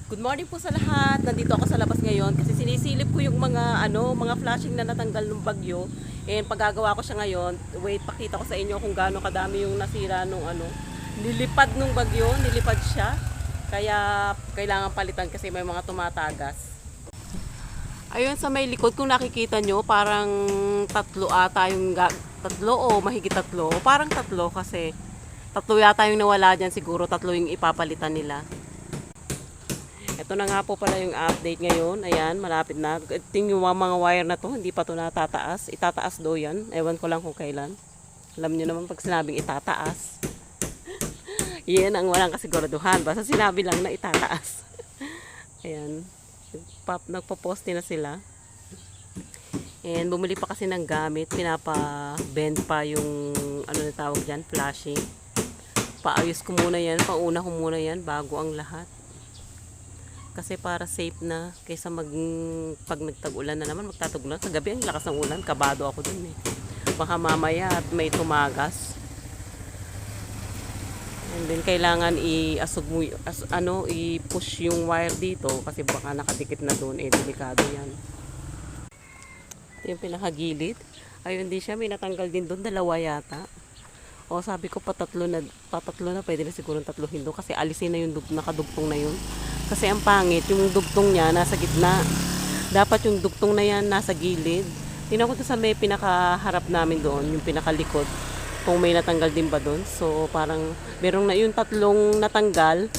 Good morning po sa lahat. Nandito ako sa labas ngayon kasi sinisilip ko yung mga flashing na natanggal ng bagyo. And paggagawa ko siya ngayon, wait, pakita ko sa inyo kung gaano kadami yung nasira nung nilipad nung bagyo, nilipad siya. Kaya kailangan palitan kasi may mga tumatagas. Ayun sa may likod, kung nakikita nyo, parang tatlo ata yung tatlo o mahigit tatlo. O parang tatlo kasi tatlo yata yung nawala dyan, siguro tatlo yung ipapalitan nila. Ito na nga po pala yung update ngayon. Ayan, malapit na. Tingnan yung mga wire na to, hindi pa to natataas. Itataas daw yan. Ewan ko lang kung kailan. Alam nyo naman pag sinabing itataas. Yan ang walang kasiguraduhan. Basta sinabi lang na itataas. Ayan. Nagpo-poste na sila. And bumili pa kasi ng gamit. Pinapa-bend pa yung ano na tawag dyan, flashing. Paayos ko muna yan. Pauna ko muna yan bago ang lahat. Kasi para safe na kaysa pag nagtag-ulan na naman, magtatag-ulan. Sa gabi ang lakas ng ulan, kabado ako dun eh. Baka mamaya at may tumagas. And then kailangan i-push yung wire dito kasi baka nakadikit na dun eh, delikado yan. Ito yung pinakagilid. Ayun din siya, may natanggal din dun, dalawa yata. O sabi ko patatlo na, pwede na siguro tatluhin doon kasi alisin na yung nakadugtong na yun. Kasi ang pangit, yung dugtong niya nasa gitna. Dapat yung dugtong na yan nasa gilid. Tingnan ko sa may pinakaharap namin doon, yung pinakalikod. Kung may natanggal din ba doon. So parang merong na yung tatlong natanggal,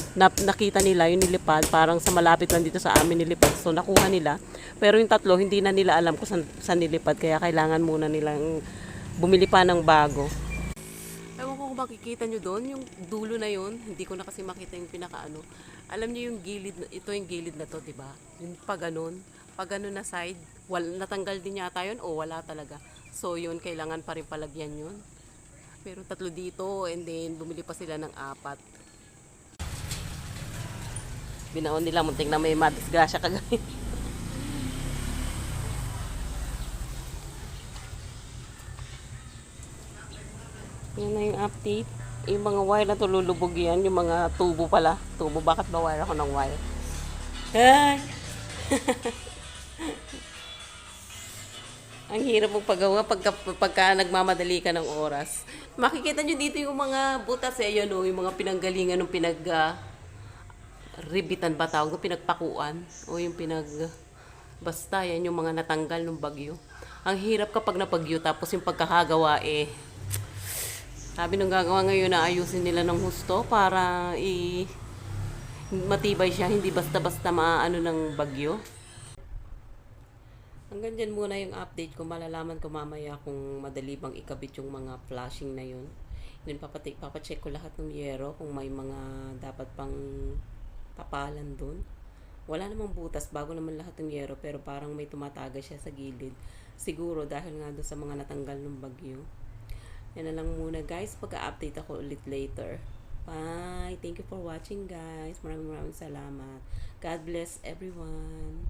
nakita nila yung nilipad, parang sa malapit lang dito sa amin nilipad. So nakuha nila. Pero yung tatlo hindi na nila alam kung saan nilipad, kaya kailangan muna nilang bumili pa ng bago. Ewan ko kung makikita nyo doon, yung dulo na yun, hindi ko na kasi makita yung pinakaano. Alam nyo yung gilid, ito yung gilid na to, diba? Yung pag ganun na side, natanggal din yata yun o wala talaga. So yun, kailangan pa rin palagyan yun. Pero tatlo dito, and then bumili pa sila ng 4. Binaon nila, muntik na may madisgrasya kagabi. Yan na yung update. Yung mga wire na tululubog yan. Yung mga tubo pala. Tubo, bakit ba wire ako ng wire? Ay! Ang hirap mong paggawa pagka nagmamadali ka ng oras. Makikita nyo dito yung mga butas eh. Yun o, yung mga pinanggalingan ng ribitan ba tawag? Pinagpakuan. O yung basta yan yung mga natanggal ng bagyo. Ang hirap kapag napagyo tapos yung pagkakagawa eh sabi nung gagawa ngayon na ayusin nila ng husto para matibay siya, hindi basta-basta maano ng bagyo. Hanggang dyan muna yung update ko. Malalaman ko mamaya kung madali bang ikabit yung mga flashing na yun. Then papacheck ko lahat ng yero kung may mga dapat pang papalan dun. Wala namang butas, bago naman lahat ng yero, pero parang may tumataga siya sa gilid. Siguro dahil nga doon sa mga natanggal ng bagyo. Yan na lang muna guys, pagka-update ako ulit later. Bye! Thank you for watching guys. Maraming salamat. God bless everyone.